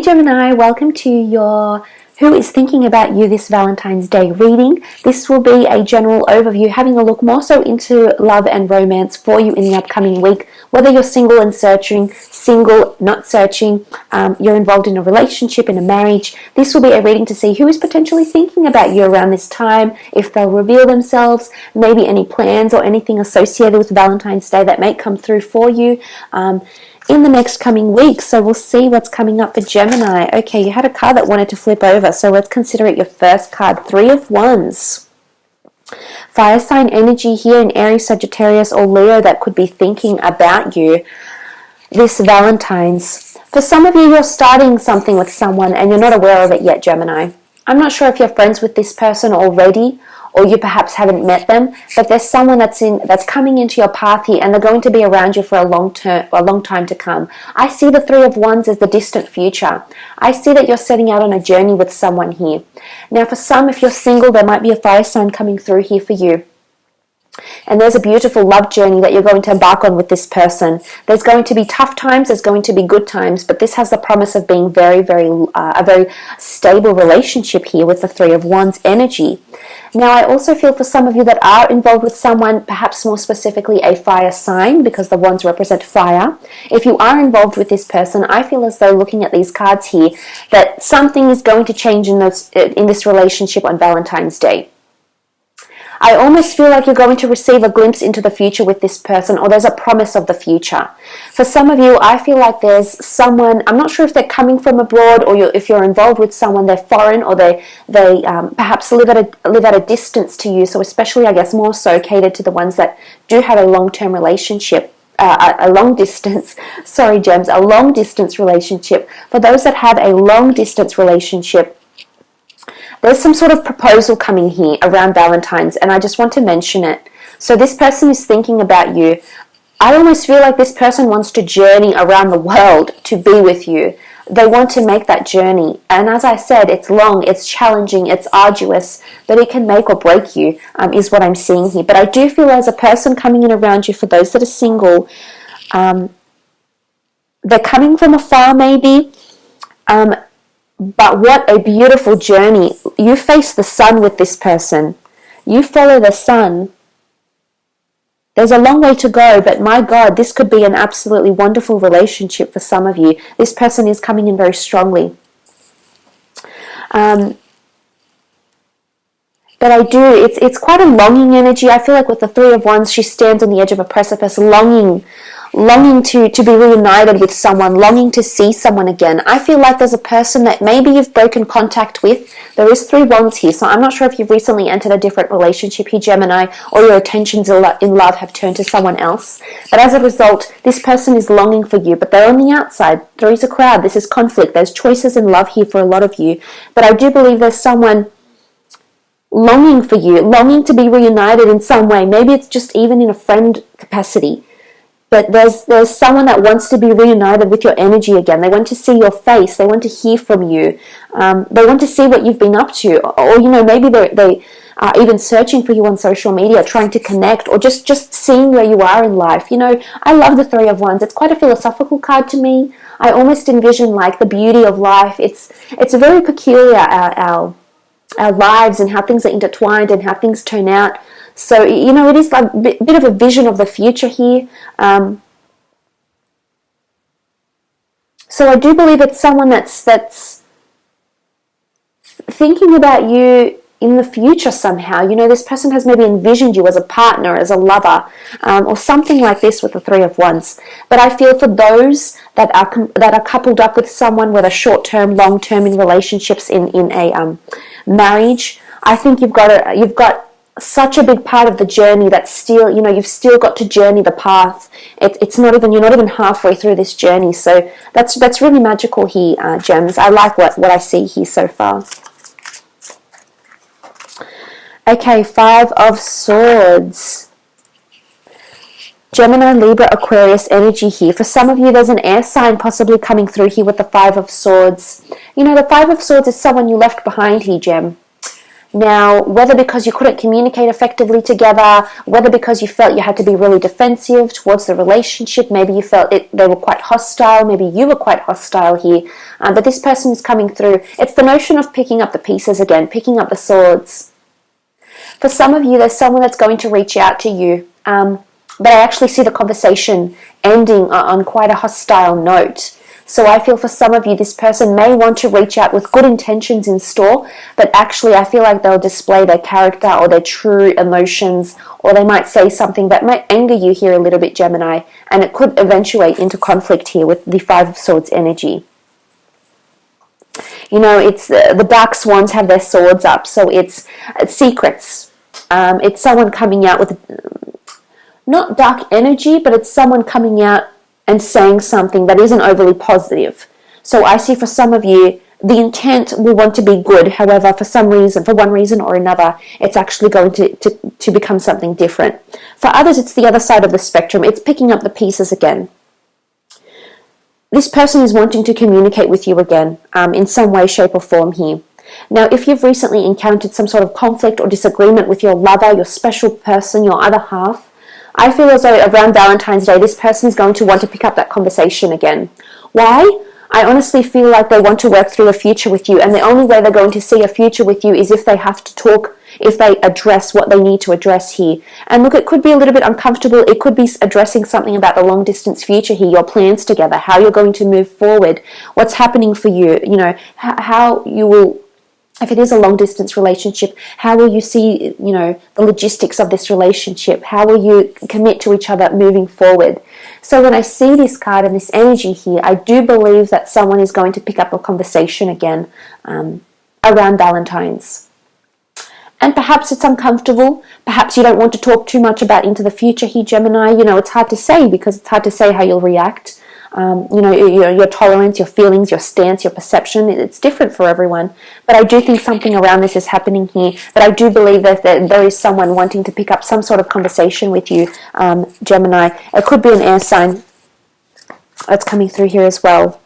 Gemini, welcome to your Who is Thinking About You this Valentine's Day reading. This will be a general overview, having a look more so into love and romance for you in the upcoming week. Whether you're single and searching, single, not searching, you're involved in a relationship, in a marriage, this will be a reading to see who is potentially thinking about you around this time, if they'll reveal themselves, maybe any plans or anything associated with Valentine's Day that may come through for you in the next coming week. So we'll see what's coming up for Gemini. Okay, you had a card that wanted to flip over, so let's consider it your first card. 3 of Wands. Fire sign energy here in Aries, Sagittarius, or Leo that could be thinking about you this Valentine's. For some of you, you're starting something with someone and you're not aware of it yet, Gemini. I'm not sure if you're friends with this person already, or you perhaps haven't met them, but there's someone that's coming into your path here, and they're going to be around you for a long time to come. I see the 3 of Wands as the distant future. I see that you're setting out on a journey with someone here. Now, for some, if you're single, there might be a fire sign coming through here for you. And there's a beautiful love journey that you're going to embark on with this person. There's going to be tough times, there's going to be good times, but this has the promise of being a very stable relationship here with the 3 of Wands energy. Now, I also feel for some of you that are involved with someone, perhaps more specifically a fire sign, because the Wands represent fire. If you are involved with this person, I feel as though looking at these cards here, that something is going to change in this relationship on Valentine's Day. I almost feel like you're going to receive a glimpse into the future with this person, or there's a promise of the future. For some of you, I feel like there's someone, I'm not sure if they're coming from abroad, or if you're involved with someone, they're foreign, or they perhaps live at a distance to you. So especially, I guess, more so catered to the ones that do have a long-term relationship. A long distance relationship. For those that have a long distance relationship, there's some sort of proposal coming here around Valentine's, and I just want to mention it. So this person is thinking about you. I almost feel like this person wants to journey around the world to be with you. They want to make that journey. And as I said, it's long, it's challenging, it's arduous, but it can make or break you, is what I'm seeing here. But I do feel as a person coming in around you, for those that are single, they're coming from afar maybe, but what a beautiful journey. You face the sun with this person. You follow the sun. There's a long way to go, but my God, this could be an absolutely wonderful relationship for some of you. This person is coming in very strongly. But it's quite a longing energy. I feel like with the 3 of Wands, she stands on the edge of a precipice, longing to be reunited with someone, longing to see someone again. I feel like there's a person that maybe you've broken contact with. There is 3 Wands here, so I'm not sure if you've recently entered a different relationship here, Gemini, or your attentions in love have turned to someone else. But as a result, this person is longing for you, but they're on the outside. 3 is a crowd. This is conflict. There's choices in love here for a lot of you. But I do believe there's someone longing for you, longing to be reunited in some way. Maybe it's just even in a friend capacity. But there's someone that wants to be reunited with your energy again. They want to see your face. They want to hear from you. They want to see what you've been up to. Or maybe they are even searching for you on social media, trying to connect, or just seeing where you are in life. I love the 3 of Wands. It's quite a philosophical card to me. I almost envision like the beauty of life. It's very peculiar, our lives and how things are intertwined and how things turn out. So, it is like a bit of a vision of the future here. So I do believe it's someone that's thinking about you in the future somehow. This person has maybe envisioned you as a partner, as a lover, or something like this with the 3 of Wands. But I feel for those that are coupled up with someone, whether short-term, long-term in relationships, in a marriage, I think you've got such a big part of the journey that's still, you've still got to journey the path. You're not even halfway through this journey. So that's really magical here, Gems. I like what I see here so far. Okay, 5 of Swords. Gemini, Libra, Aquarius energy here. For some of you, there's an air sign possibly coming through here with the 5 of Swords. The 5 of Swords is someone you left behind here, Gem. Now, whether because you couldn't communicate effectively together, whether because you felt you had to be really defensive towards the relationship, maybe you felt they were quite hostile, maybe you were quite hostile here, but this person is coming through. It's the notion of picking up the pieces again, picking up the swords. For some of you, there's someone that's going to reach out to you, but I actually see the conversation ending on quite a hostile note. So I feel for some of you, this person may want to reach out with good intentions in store, but actually I feel like they'll display their character or their true emotions, or they might say something that might anger you here a little bit, Gemini, and it could eventuate into conflict here with the Five of Swords energy. You know, it's the dark swans have their swords up, so it's secrets. It's someone coming out with not dark energy, but it's someone coming out and saying something that isn't overly positive. So I see for some of you, the intent will want to be good. However, for some reason, for one reason or another, it's actually going to become something different. For others, it's the other side of the spectrum. It's picking up the pieces again. This person is wanting to communicate with you again in some way, shape or form here. Now, if you've recently encountered some sort of conflict or disagreement with your lover, your special person, your other half, I feel as though around Valentine's Day, this person is going to want to pick up that conversation again. Why? I honestly feel like they want to work through a future with you, and the only way they're going to see a future with you is if they have to talk, if they address what they need to address here. And look, it could be a little bit uncomfortable. It could be addressing something about the long distance future here, your plans together, how you're going to move forward, what's happening for you, you know, how you will, if it is a long-distance relationship, how will you see, you know, the logistics of this relationship? How will you commit to each other moving forward? So when I see this card and this energy here, I do believe that someone is going to pick up a conversation again around Valentine's. And perhaps it's uncomfortable. Perhaps you don't want to talk too much about into the future here, Gemini. You know, it's hard to say because it's hard to say how you'll react. You know, your tolerance, your feelings, your stance, your perception, it's different for everyone. But I do think something around this is happening here. But I do believe that there is someone wanting to pick up some sort of conversation with you, Gemini. It could be an air sign that's coming through here as well.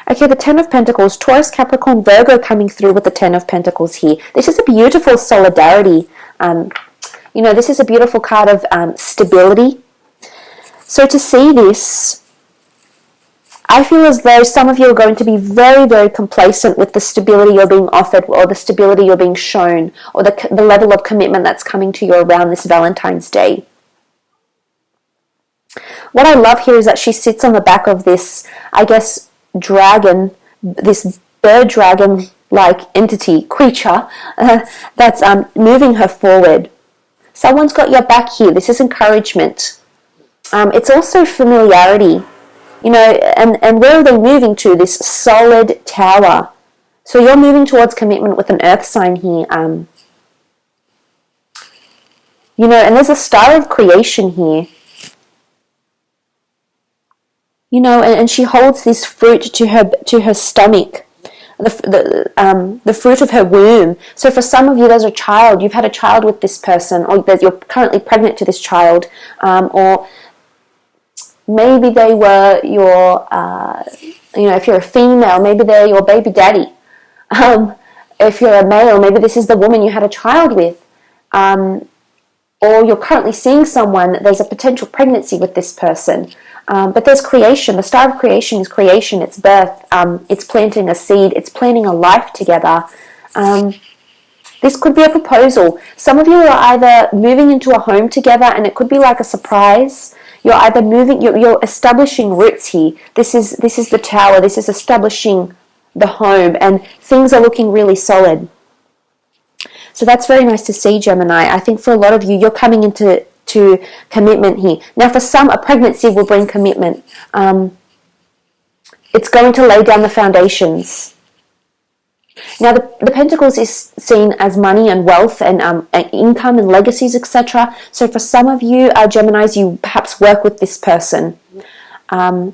Okay, the Ten of Pentacles, Taurus, Capricorn, Virgo coming through with the Ten of Pentacles here. This is a beautiful solidarity. You know, this is a beautiful card of stability. So to see this, I feel as though some of you are going to be very, very complacent with the stability you're being offered or the stability you're being shown or the level of commitment that's coming to you around this Valentine's Day. What I love here is that she sits on the back of this, I guess, dragon, this bird dragon-like entity, creature, that's moving her forward. Someone's got your back here. This is encouragement. It's also familiarity, you know, and where are they moving to? This solid tower. So you're moving towards commitment with an earth sign here. You know, and there's a star of creation here. You know, and she holds this fruit to her stomach, the fruit of her womb. So for some of you, there's a child. You've had a child with this person, or you're currently pregnant to this child, or maybe they were your, you know, if you're a female, maybe they're your baby daddy. If you're a male, maybe this is the woman you had a child with. Or you're currently seeing someone, there's a potential pregnancy with this person. But there's creation. The star of creation is creation, it's birth, it's planting a seed, it's planting a life together. This could be a proposal. Some of you are either moving into a home together, and it could be like a surprise. You're either moving, you're establishing roots here. This is the tower. This is establishing the home, and things are looking really solid. So that's very nice to see, Gemini. I think for a lot of you, you're coming into commitment here. Now, for some, a pregnancy will bring commitment. It's going to lay down the foundations. Now, the Pentacles is seen as money and wealth and income and legacies, etc. So for some of you, Geminis, you perhaps work with this person. Or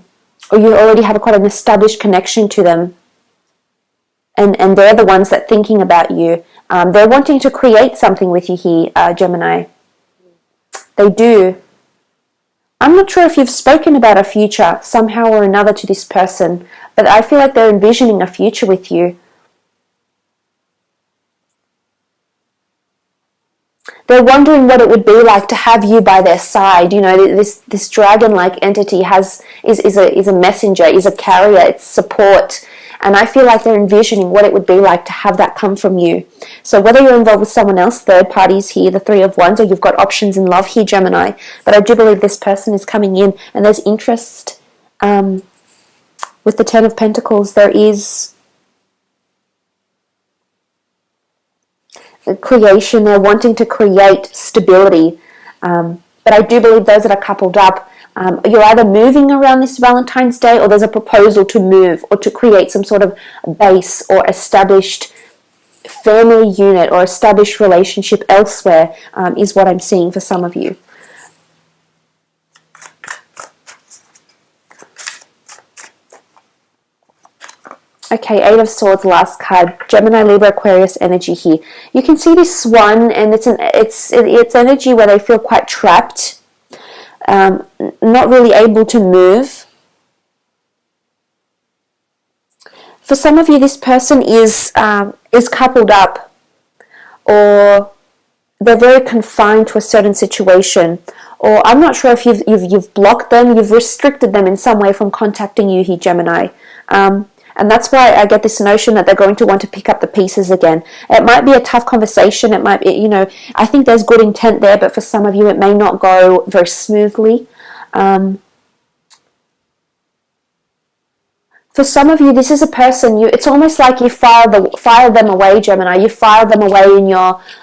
you already have quite an established connection to them. And they're the ones that are thinking about you. They're wanting to create something with you here, Gemini. They do. I'm not sure if you've spoken about a future somehow or another to this person, but I feel like they're envisioning a future with you. They're wondering what it would be like to have you by their side. You know, this dragon-like entity is a messenger, is a carrier, it's support. And I feel like they're envisioning what it would be like to have that come from you. So whether you're involved with someone else, third parties here, the Three of Wands, or you've got options in love here, Gemini, but I do believe this person is coming in, and there's interest. With the Ten of Pentacles, there is creation. They're wanting to create stability. But I do believe those that are coupled up, you're either moving around this Valentine's Day, or there's a proposal to move or to create some sort of base or established family unit or established relationship elsewhere, is what I'm seeing for some of you. Okay, Eight of Swords, last card. Gemini, Libra, Aquarius energy here. You can see this swan, and it's energy where they feel quite trapped, not really able to move. For some of you, this person is coupled up, or they're very confined to a certain situation, or I'm not sure if you've blocked them, you've restricted them in some way from contacting you here, Gemini. And that's why I get this notion that they're going to want to pick up the pieces again. It might be a tough conversation. It might be, you know, I think there's good intent there, but for some of you, it may not go very smoothly. For some of you, this is a person, it's almost like you filed them away, Gemini. You filed them away in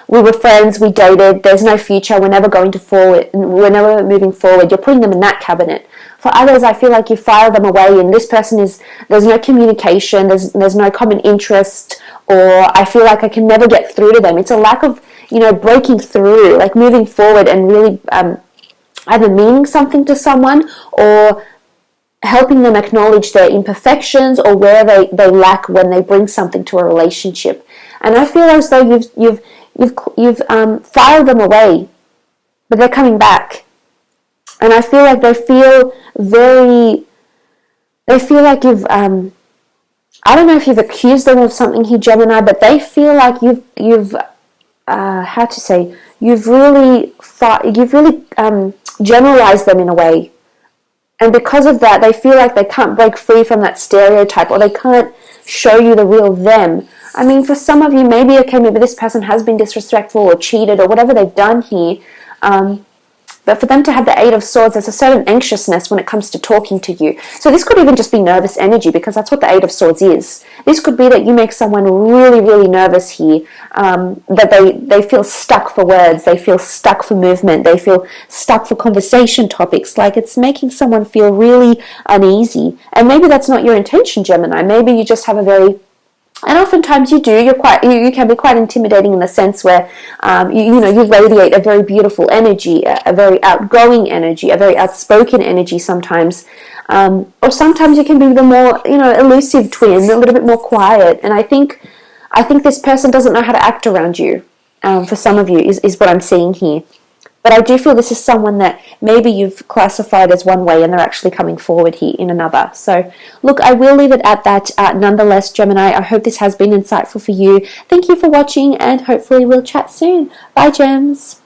we were friends, we dated, there's no future, we're never moving forward. You're putting them in that cabinet. For others, I feel like you filed them away, and this person there's no communication, there's no common interest, or I feel like I can never get through to them. It's a lack of, breaking through, like moving forward and really either meaning something to someone, or helping them acknowledge their imperfections or where they lack when they bring something to a relationship. And I feel as though you've filed them away, but they're coming back. And I feel like they feel like you've, I don't know if you've accused them of something here, Gemini, but they feel like you've really generalized them in a way. And because of that, they feel like they can't break free from that stereotype, or they can't show you the real them. I mean, for some of you, maybe this person has been disrespectful or cheated or whatever they've done here. But for them to have the Eight of Swords, there's a certain anxiousness when it comes to talking to you. So this could even just be nervous energy, because that's what the Eight of Swords is. This could be that you make someone really, really nervous here, that they feel stuck for words, they feel stuck for movement, they feel stuck for conversation topics, like it's making someone feel really uneasy. And maybe that's not your intention, Gemini. Maybe you just have and oftentimes you do. You can be quite intimidating in the sense where you radiate a very beautiful energy, a very outgoing energy, a very outspoken energy sometimes, or sometimes you can be the more elusive twin, a little bit more quiet. And I think this person doesn't know how to act around you. For some of you is what I'm seeing here. But I do feel this is someone that maybe you've classified as one way and they're actually coming forward here in another. So, look, I will leave it at that. Nonetheless, Gemini, I hope this has been insightful for you. Thank you for watching, and hopefully we'll chat soon. Bye, Gems.